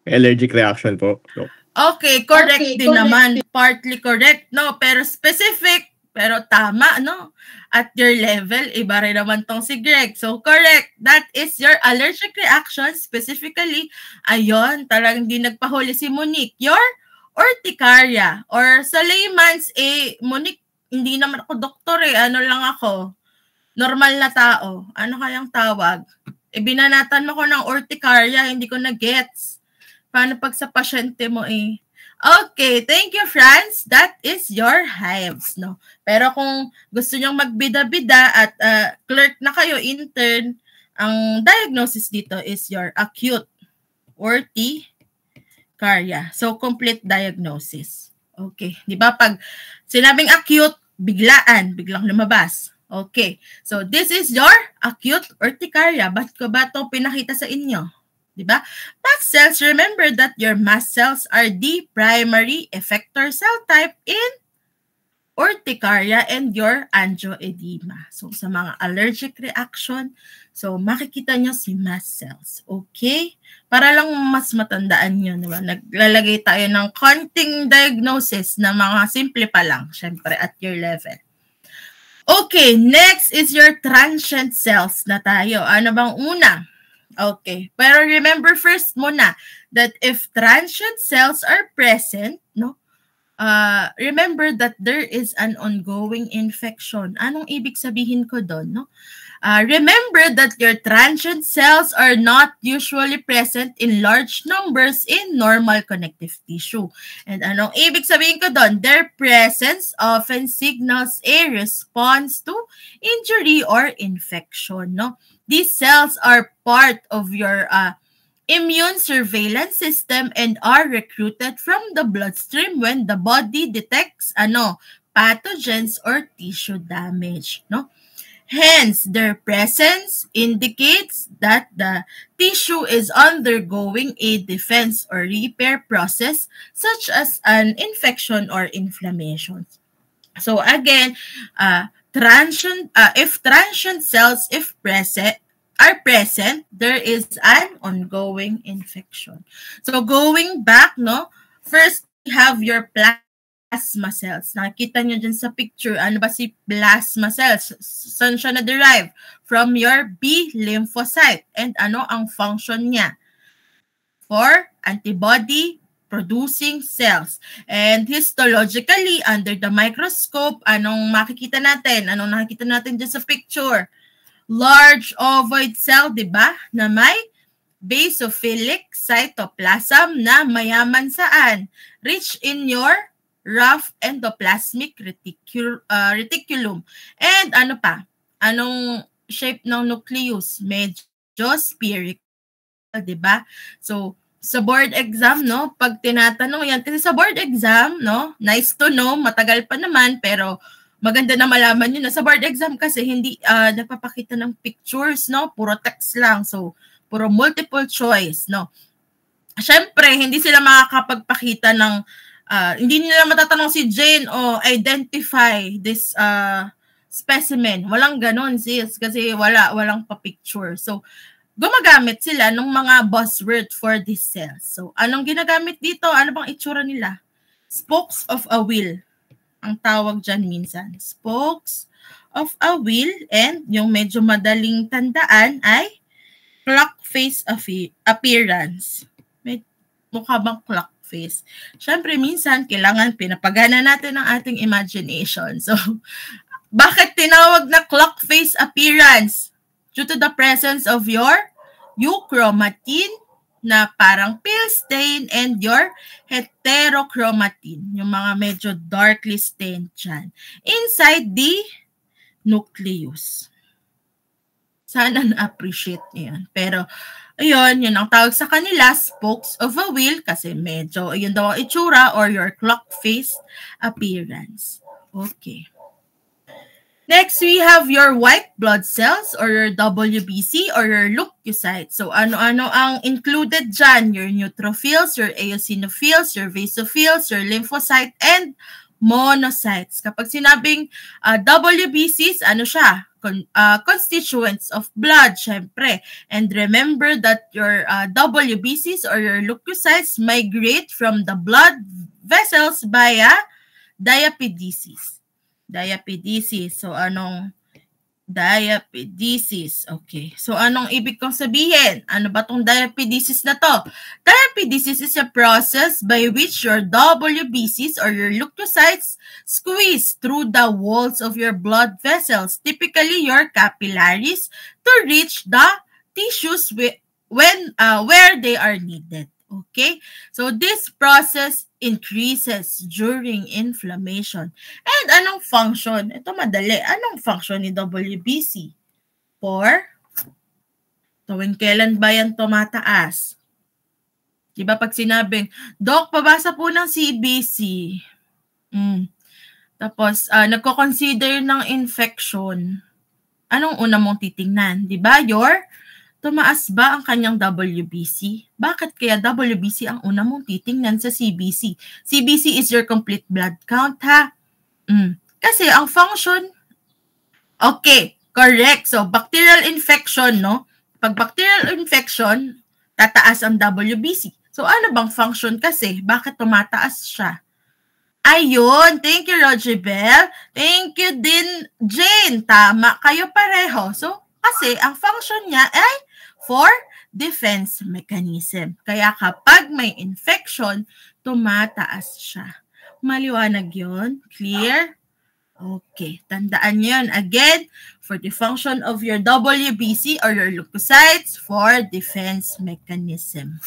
Allergic reaction po. No. Okay, correct din naman. Partly correct, no? Pero specific, pero tama, no? At your level, iba rin naman tong si Greg. So, correct. That is your allergic reaction. Specifically, ayun, talagang di nagpahuli si Monique. Your urticaria. Or sa layman's, Monique, hindi naman ako doktor ano lang ako. Normal na tao. Ano kayang tawag? Binanatan mo ko ng urticaria, hindi ko na-gets. Paano pag sa pasyente mo Okay, thank you, Franz. That is your hives, no? Pero kung gusto nyong magbida-bida at clerk na kayo, intern, ang diagnosis dito is your acute urticaria. So, complete diagnosis. Okay, di ba? Pag sinabing acute, biglang lumabas. Okay, so this is your acute urticaria. Ba't ko ba ito pinakita sa inyo? Diba? Mast cells, remember that your mast cells are the primary effector cell type in urticaria and your angioedema. So, sa mga allergic reaction, so makikita nyo si mast cells. Okay? Para lang mas matandaan nyo, diba? Naglalagay tayo ng konting diagnosis na mga simple pa lang, syempre at your level. Okay, next is your transient cells na tayo. Ano bang una? Okay. Pero remember first muna that if transient cells are present, no? Remember that there is an ongoing infection. Anong ibig sabihin ko doon, no? Remember that your transient cells are not usually present in large numbers in normal connective tissue. And anong ibig sabihin ko doon? Their presence often signals a response to injury or infection, no? These cells are part of your immune surveillance system and are recruited from the bloodstream when the body detects pathogens or tissue damage, no? Hence, their presence indicates that the tissue is undergoing a defense or repair process such as an infection or inflammation. So again, if transient cells are present, there is an ongoing infection. So going back, no, first we have your plasma cells. Nakita nyo dyan sa picture, ano ba si plasma cells? Saan siya na-derive? From your B lymphocyte. And ano ang function niya? For antibody producing cells. And histologically, under the microscope, anong makikita natin? Anong nakikita natin dyan sa picture? Large ovoid cell, di ba? Na may basophilic cytoplasm na mayaman saan? Rich in your rough endoplasmic reticulum. And ano pa? Anong shape ng nucleus? Medyo spherical, di ba? So, sa board exam, no, pag tinatanong yan, kasi sa board exam, no, nice to know, matagal pa naman, pero maganda na malaman yun. Sa board exam kasi hindi nagpapakita ng pictures, no, puro text lang. So, puro multiple choice, no. Siyempre, hindi sila makakapagpakita ng, hindi nila matatanong si Jane, identify this specimen. Walang ganon, sis, kasi walang pa-picture. So, gumagamit sila ng mga buzzword for these cells. So, anong ginagamit dito? Ano bang itsura nila? Spokes of a wheel. Ang tawag dyan minsan. Spokes of a wheel, and yung medyo madaling tandaan ay clock face appearance. Mukha bang clock face? Siyempre, minsan, kailangan pinapagana natin ang ating imagination. So, bakit tinawag na clock face appearance? Due to the presence of your euchromatin na parang pale stain and your heterochromatin, yung mga medyo darkly stained dyan, inside the nucleus. Sana na-appreciate niyo yun. Pero, ayun, yun ang tawag sa kanila, spokes of a wheel, kasi medyo, yun daw ang itsura or your clock face appearance. Okay. Next, we have your white blood cells or your WBC or your leukocytes. So, ano-ano ang included dyan? Your neutrophils, your eosinophils, your basophils, your lymphocyte, and monocytes. Kapag sinabing WBCs, ano siya? Constituents of blood, syempre. And remember that your WBCs or your leukocytes migrate from the blood vessels via diapedesis. Diapedesis. So, anong diapedesis? Okay. So, anong ibig kong sabihin? Ano ba tong diapedesis na to? Diapedesis is a process by which your WBCs or your leukocytes squeeze through the walls of your blood vessels, typically your capillaries, to reach the tissues where they are needed. Okay? So, this process increases during inflammation. And anong function? Ito madali. Anong function ni WBC? Tuwing kailan ba yan tumataas? Diba pag sinabing, Doc, pabasa po ng CBC. Tapos, nagko-consider ng infection. Anong una mong titingnan? Diba? Tumaas ba ang kanyang WBC? Bakit kaya WBC ang una mong titingnan sa CBC? CBC is your complete blood count, ha? Kasi ang function, okay, correct. So, bacterial infection, no? Pag bacterial infection, tataas ang WBC. So, ano bang function kasi? Bakit tumataas siya? Ayun, thank you, Rojibel. Thank you din, Jane. Tama, kayo pareho. So, kasi ang function niya ay for defense mechanism. Kaya kapag may infection, tumataas siya. Maliwanag yun? Clear? Okay, tandaan yun. Again, for the function of your WBC or your leukocytes for defense mechanism.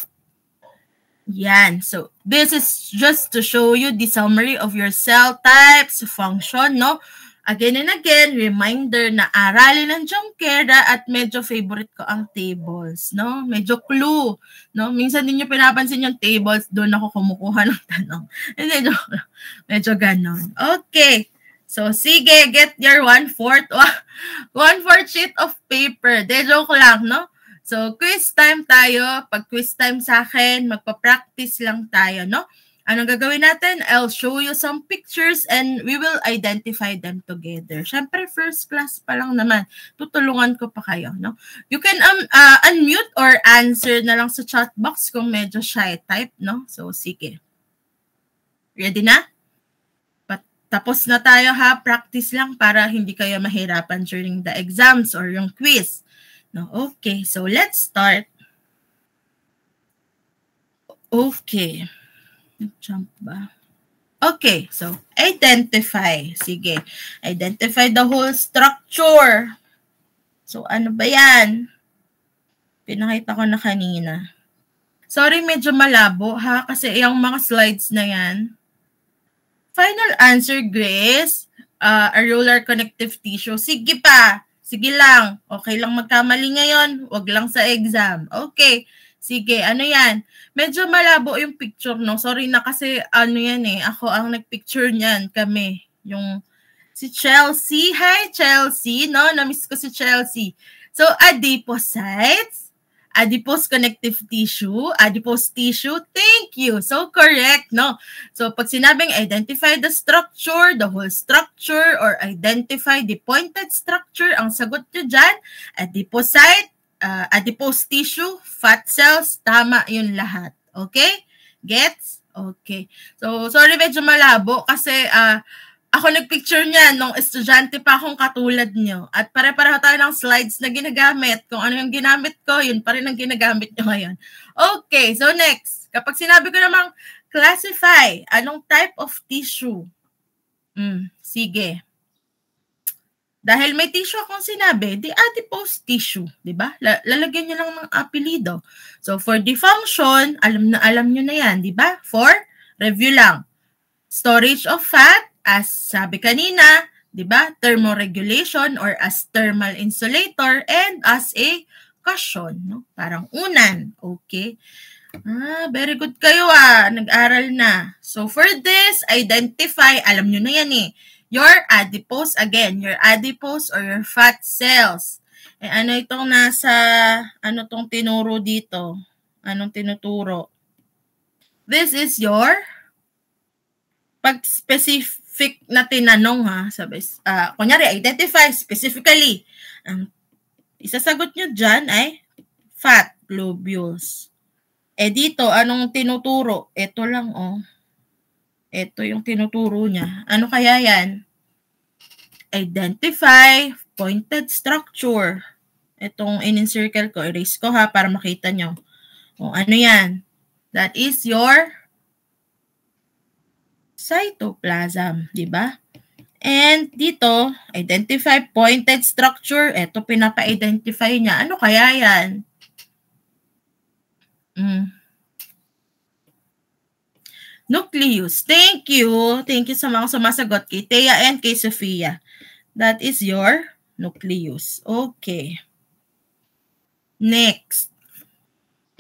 Yan. So, this is just to show you the summary of your cell types, function, no? Again and again, reminder na aralin ng Junqueira at medyo favorite ko ang tables, no? Medyo clue, no? Minsan din nyo pinapansin yung tables, doon ako kumukuha ng tanong. Hindi, medyo ganon. Okay. So, sige, get your 1/4 sheet of paper. De joke lang, no? So, quiz time tayo. Pag quiz time sa akin, magpa-practice lang tayo, no? Anong gagawin natin? I'll show you some pictures and we will identify them together. Siyempre, first class pa lang naman. Tutulungan ko pa kayo, no? You can unmute or answer na lang sa chat box kung medyo shy type, no? So, sige. Ready na? Tapos na tayo, ha? Practice lang para hindi kayo mahirapan during the exams or yung quiz. No? Okay, so let's start. Okay. Jump ba? Okay, so identify. Sige. Identify the whole structure. So ano ba yan? Pinakita ko na kanina. Sorry, medyo malabo ha, kasi yung mga slides na yan. Final answer, Grace. Areolar connective tissue. Sige pa. Sige lang. Okay lang magkamali ngayon. Wag lang sa exam. Okay. Sige, ano yan? Medyo malabo yung picture, no? Sorry na kasi ano yan eh. Ako ang nagpicture niyan, kami. Yung si Chelsea. Hi, Chelsea. No, na-miss ko si Chelsea. So, adipocytes, adipose connective tissue, adipose tissue. Thank you. So, correct, no? So, pag sinabing identify the structure, the whole structure, or identify the pointed structure, ang sagot nyo dyan, adipocyte, adipose tissue, fat cells, tama yun lahat. Okay? Gets? Okay. So, sorry, medyo malabo kasi ako nagpicture niyan nung estudyante pa akong katulad nyo. At pare-pareho tayo ng slides na ginagamit. Kung ano yung ginamit ko, yun pa rin ang ginagamit nyo ngayon. Okay, so next. Kapag sinabi ko namang classify, anong type of tissue? Sige. Dahil may tissue akong sinabi, the adipose tissue, di ba? Lalagyan nyo lang ng apelido. So, for the function, alam nyo na yan, di ba? For, review lang. Storage of fat, as sabi kanina, di ba? Thermoregulation or as thermal insulator and as a cushion, no? Parang unan, okay? Very good kayo nag-aral na. So, for this, identify, alam nyo na yan eh. Your adipose, again, your adipose or your fat cells. Eh, ano itong nasa, ano tong tinuro dito? Anong tinuturo? This is your, pag specific na tinanong sabi, kunyari, identify specifically. Ang isasagot nyo dyan ay fat globules. Eh dito, anong tinuturo? Ito lang, Ito yung tinuturo niya. Ano kaya yan? Identify pointed structure. Itong in-encircle ko. Erase ko para makita nyo. Ano yan? That is your cytoplasm. Diba? And dito, identify pointed structure. Ito pinapa-identify niya. Ano kaya yan? Nucleus. Thank you. Thank you sa mga sumasagot kay Thea and kay Sofia. That is your nucleus. Okay. Next.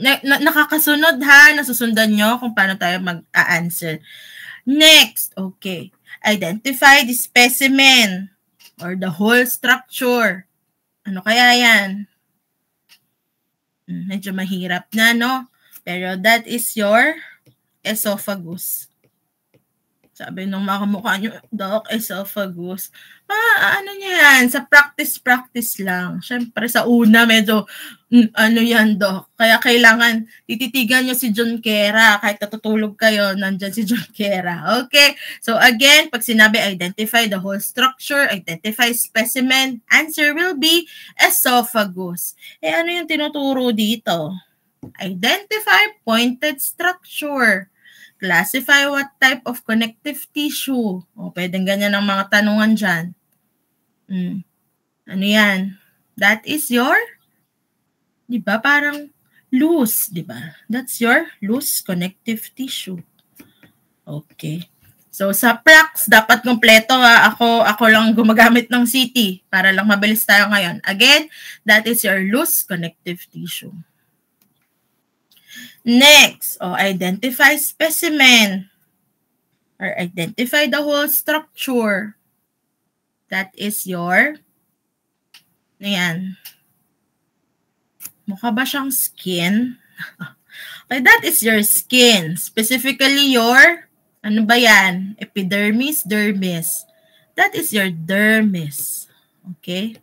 Nakakasunod nasusundan nyo kung paano tayo mag-a-answer. Next. Okay. Identify the specimen or the whole structure. Ano kaya yan? Medyo mahirap na, no? Pero that is your esophagus. Sabi nung mga kamukha nyo, Doc, esophagus. Ano niya yan? Sa practice lang. Siyempre, sa una, medyo, ano yan, Doc? Kaya kailangan, tititigan nyo si John Kera. Kahit natutulog kayo, nandyan si John Kera. Okay? So, again, pag sinabi, identify the whole structure, identify specimen, answer will be esophagus. Eh, ano yung tinuturo dito? Identify pointed structure. Classify what type of connective tissue. Pwedeng ganyan ang mga tanungan dyan. Ano yan? That is your, di ba, parang loose, di ba? That's your loose connective tissue. Okay. So, sa pracs, dapat kompleto Ako lang gumagamit ng CT para lang mabilis tayo ngayon. Again, that is your loose connective tissue. Next, identify specimen or identify the whole structure. That is your, ayan. Mukha ba siyang skin? Okay, that is your skin. Specifically your, ano ba yan? Epidermis, dermis. That is your dermis. Okay?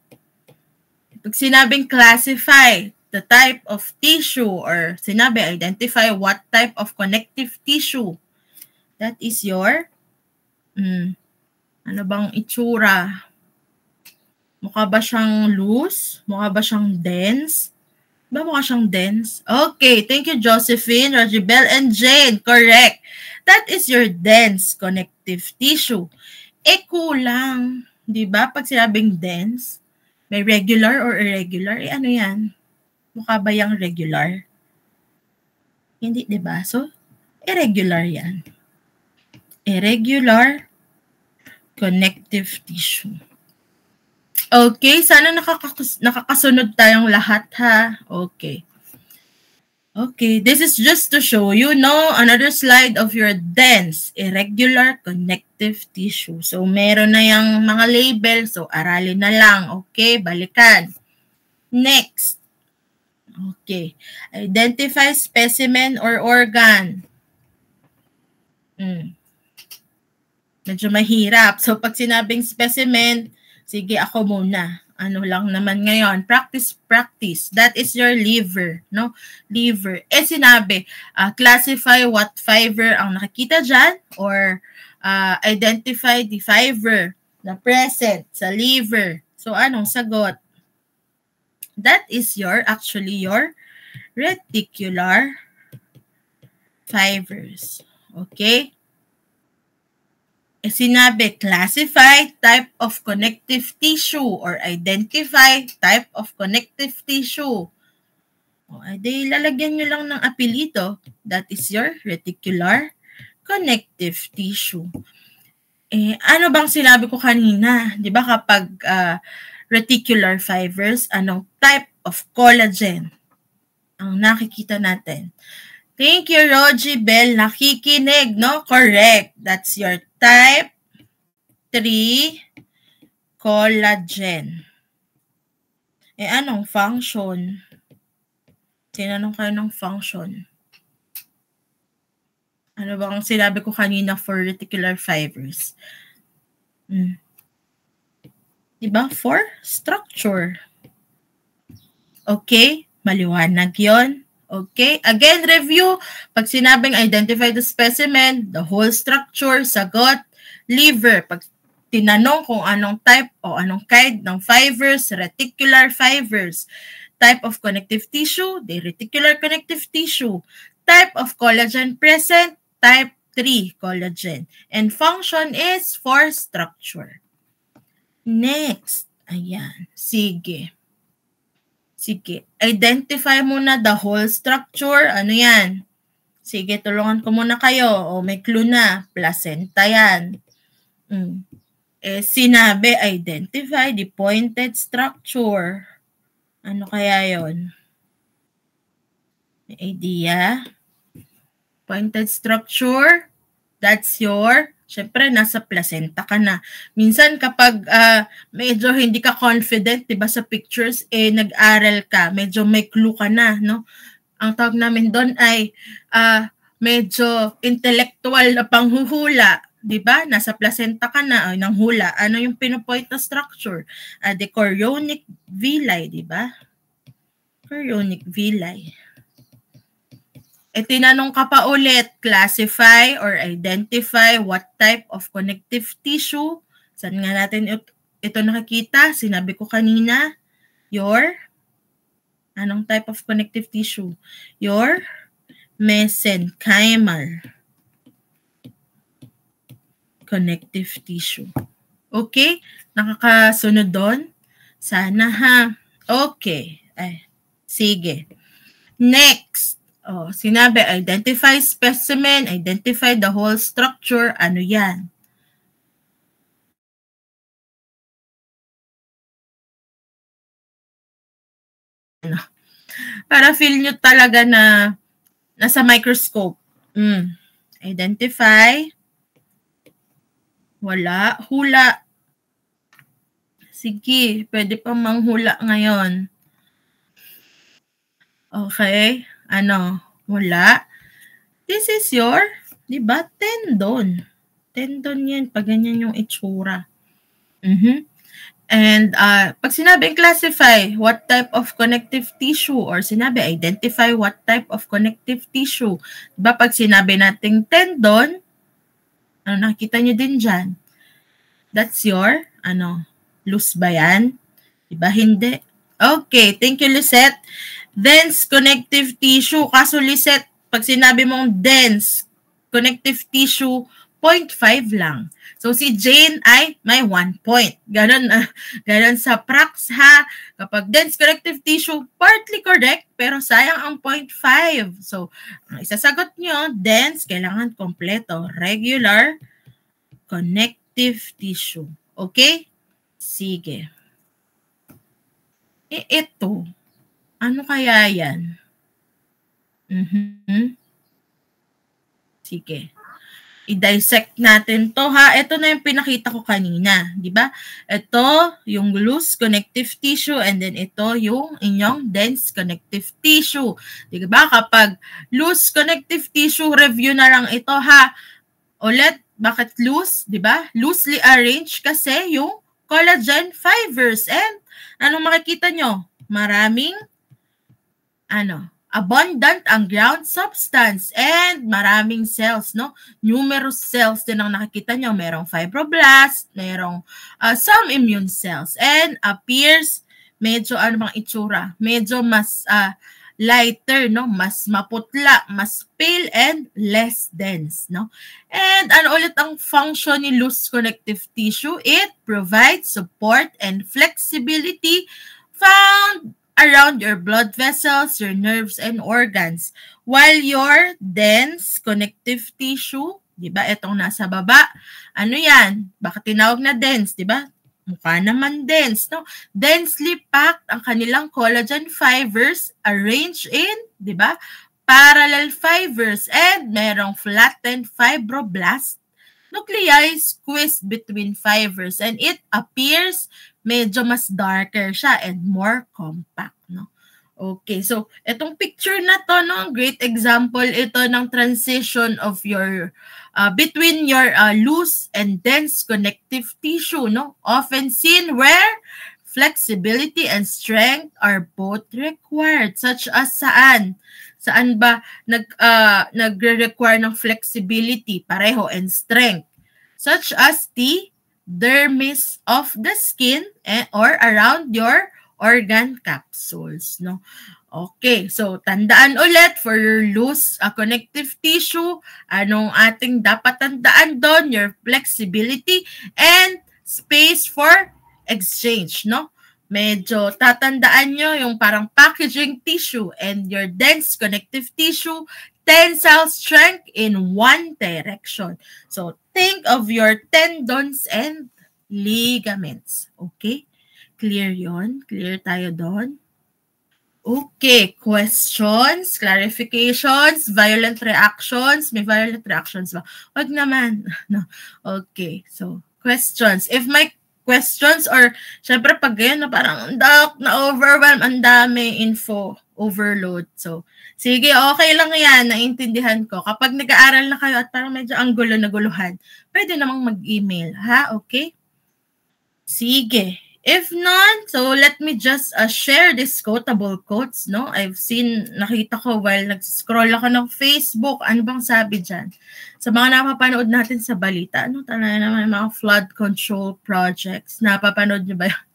Pag sinabing classify the type of tissue or sinabi, identify what type of connective tissue. That is your, ano bang itsura? Mukha ba siyang loose? Mukha ba siyang dense? Mukha siyang dense? Okay, thank you Josephine, Rajibel, and Jane. Correct. That is your dense connective tissue. Kulang. Diba? Pag sinabing dense, may regular or irregular, ano yan? Mukha ba yung regular? Hindi, diba? So, irregular yan. Irregular connective tissue. Okay, sana nakakasunod tayong lahat, ha? Okay. Okay, this is just to show you, no, another slide of your dense, irregular connective tissue. So, meron na yung mga label. So, aralin na lang. Okay, balikan. Next. Okay. Identify specimen or organ. Medyo mahirap. So, pag sinabing specimen, sige, ako muna. Ano lang naman ngayon, practice. That is your liver, no? Liver. Sinabi, classify what fiber ang nakikita dyan or identify the fiber na present sa liver. So, anong sagot? That is actually your reticular fibers. Okay? Sinabi, classify type of connective tissue or identify type of connective tissue. Lalagyan nyo lang ng apelyido. That is your reticular connective tissue. Ano bang sinabi ko kanina? Di ba kapag reticular fibers, anong type of collagen ang nakikita natin? Thank you, Rogie Bell. Nakikinig, no? Correct. That's your type 3 collagen. Anong function? Tinanong kayo ng function. Ano bang sinabi ko kanina for reticular fibers? Diba? For structure. Okay? Maliwanag yon. Okay? Again, review. Pag sinabing identify the specimen, the whole structure, sagot, liver. Pag tinanong kung anong type o anong kind ng fibers, reticular fibers. Type of connective tissue, the reticular connective tissue. Type of collagen present, type 3 collagen. And function is for structure. Next. Ayan. Sige. Identify muna the whole structure. Ano yan? Sige, tulungan ko muna kayo. May clue na. Placenta yan. Sinabi, identify the pointed structure. Ano kaya yon? May idea? Pointed structure. That's your... Siyempre, nasa placenta ka na. Minsan kapag medyo hindi ka confident, diba, sa pictures, nag-aral ka, medyo may clue ka na, no? Ang tawag namin doon ay medyo intellectual na panghuhula, diba? Nasa placenta ka na, ng hula. Ano yung pinopoint na structure? The chorionic villi, diba? Chorionic villi. Tinanong ka pa ulit, classify or identify what type of connective tissue. Saan nga natin ito nakikita? Sinabi ko kanina, anong type of connective tissue? Your mesenchymal connective tissue. Okay? Nakakasunod doon? Sana, ha? Okay. Sige. Next. Sinabi, identify specimen, identify the whole structure. Ano yan? Para feel nyo talaga na nasa microscope. Identify. Wala. Hula. Sige, pwede pa manghula ngayon. Okay. Wala. This is your, diba, tendon. Tendon yan, pag ganyan yung itsura. And pag sinabing classify what type of connective tissue or sinabi identify what type of connective tissue. Diba, pag sinabi nating tendon, nakita nyo din dyan? That's your, loose ba yan? Diba, hindi? Okay, thank you, Lisette. Dense connective tissue. Kaso, Lisette, pag sinabi mong dense connective tissue 0.5 lang. So si Jane ay may 1 point. Ganon sa prax ha. Kapag dense connective tissue, partly correct, pero sayang ang 0.5. So, ang isasagot nyo, dense, kailangan kompleto. Regular connective tissue. Okay? Sige. Ito. Ano kaya yan? Sige. I-dissect natin to ha. Ito na yung pinakita ko kanina, di ba? Ito yung loose connective tissue and then ito yung inyong dense connective tissue. Di ba? Kapag loose connective tissue, review na lang ito ha. Ulit, bakit loose? Di ba? Loosely arranged kasi yung collagen fibers. And anong makikita nyo? Maraming abundant ang ground substance and maraming cells, no? Numerous cells din ang nakikita nyo. Merong fibroblast, merong some immune cells, and appears medyo bang itsura? Medyo mas lighter, no? Mas maputla, mas pale, and less dense, no? And ulit ang function ni loose connective tissue? It provides support and flexibility found around your blood vessels, your nerves, and organs. While your dense connective tissue, di ba, itong nasa baba, ano yan? Bakit tinawag na dense, di ba? Mukha naman dense, no? Densely packed ang kanilang collagen fibers arranged in, di ba, parallel fibers, and merong flattened fibroblast nuclei squeezed between fibers, and it appears medyo mas darker siya and more compact, no? Okay, so itong picture na to, no, great example ito ng transition of your between your loose and dense connective tissue, no? Often seen where flexibility and strength are both required, such as saan? Saan ba nagre-require ng flexibility, pareho, and strength? Such as the dermis of the skin or around your organ capsules, no? Okay, so tandaan ulit for your loose connective tissue, anong ating dapat tandaan doon? Your flexibility and space for exchange, no? Medyo tatandaan nyo yung parang packaging tissue, and your dense connective tissue, tensile strength in one direction. So, think of your tendons and ligaments. Okay? Clear yon? Clear tayo doon? Okay, questions, clarifications, violent reactions. May violent reactions ba? Wag naman. No. Okay, so questions. If may questions or syempre pag ganyan na parang na-overwhelm, ang dami info, overload. So, sige, okay lang yan, naintindihan ko. Kapag nag-aaral na kayo at parang medyo ang gulo na guluhan, pwede namang mag-email, ha? Okay? Sige. If not, so let me just share these quotable quotes, no? I've seen, nakita ko while nag-scroll ako ng Facebook, ano bang sabi dyan? Sa mga napapanood natin sa balita, ano talaga naman mga flood control projects, napapanood nyo ba yun?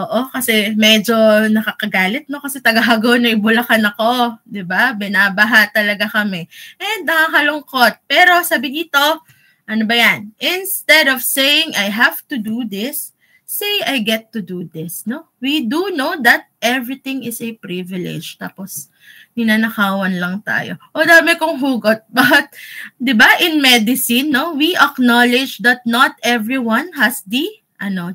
Oo, kasi medyo nakakagalit, no? Kasi taga-Hagonoy, Bulacan ako, di ba? Binabaha talaga kami. And nakakalungkot. Pero sabi dito, ano ba yan? Instead of saying, I have to do this, say I get to do this, no? We do know that everything is a privilege. Tapos, ninanakawan lang tayo. O, dami kong hugot. But, di ba, in medicine, no, we acknowledge that not everyone has the,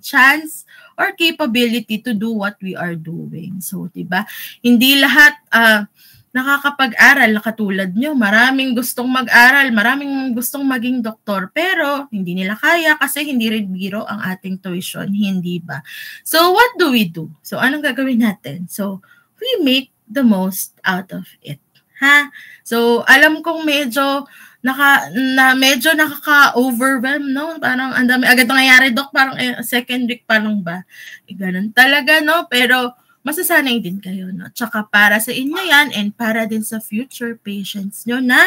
chance or capability to do what we are doing. So, di ba, hindi lahat, nakakapag-aral na katulad nyo. Maraming gustong mag-aral, maraming gustong maging doktor, pero hindi nila kaya kasi hindi rin biro ang ating tuition, hindi ba? So, what do we do? So, anong gagawin natin? So, we make the most out of it. Ha? So, alam kong medyo nakaka-overwhelm, no? Parang ang dami agad nangyayari, Dok, parang second week pa lang ba? Ganun talaga, no? Pero, masasanay din kayo, no? Tsaka para sa inyo yan and para din sa future patients nyo na,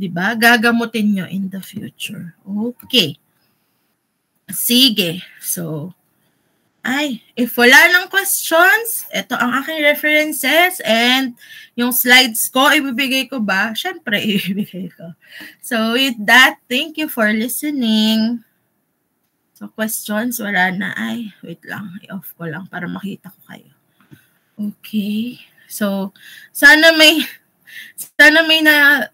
di ba, gagamutin nyo in the future. Okay. Sige. So, if wala ng questions, ito ang aking references and yung slides ko, ibibigay ko ba? Siyempre, ibibigay ko. So with that, thank you for listening. So questions, wala na. Wait lang. I-off ko lang para makita ko kayo. Okay. So, sana may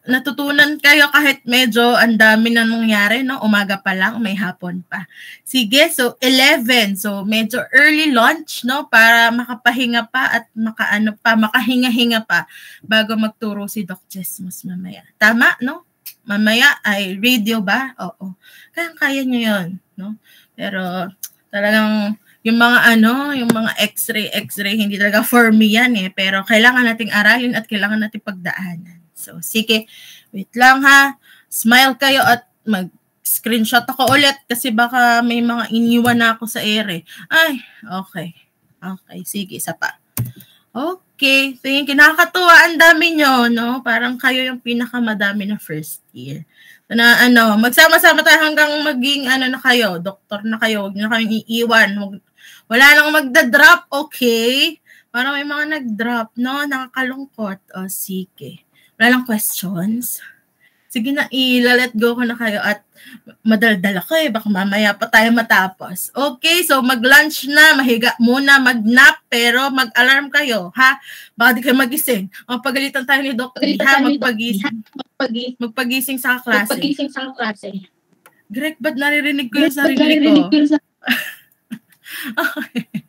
natutunan kayo kahit medyo ang dami na nangyari, no? Umaga pa lang, may hapon pa. Sige, so 11. So, medyo early lunch, no? Para makapahinga pa at makahinga-hinga pa bago magturo si Doc Jesmus mamaya. Tama, no? Mamaya ay radio ba? Oo. Kaya nyo yun, no? Pero talagang yung mga x-ray, hindi talaga for me yan eh. Pero kailangan nating aralin at kailangan nating pagdaanan. So, sige, wait lang ha. Smile kayo at mag-screenshot ako ulit kasi baka may mga iniwan na ako sa ere. Okay. Okay, sige, isa pa. Okay, thank you. Nakakatuwa, ang dami nyo, no? Parang kayo yung pinakamadami na first year. Na magsama-sama tayo hanggang maging na kayo, doktor na kayo, huwag nyo na kayong iiwan. Wala nang magda-drop, okay? Parang may mga nag-drop, no? Nakakalungkot. O, sige. Wala lang questions? Sige na, let go ko na kayo at madaldal ako eh. Baka mamaya pa tayo matapos. Okay, so mag-lunch na, mahiga muna, mag-nap, pero mag-alarm kayo, ha? Baka di kayo magising. Pagalitan tayo ni Dr. Ha? Magpagising sa klase. Greg, ba't naririnig ko yung sarili ko? Okay.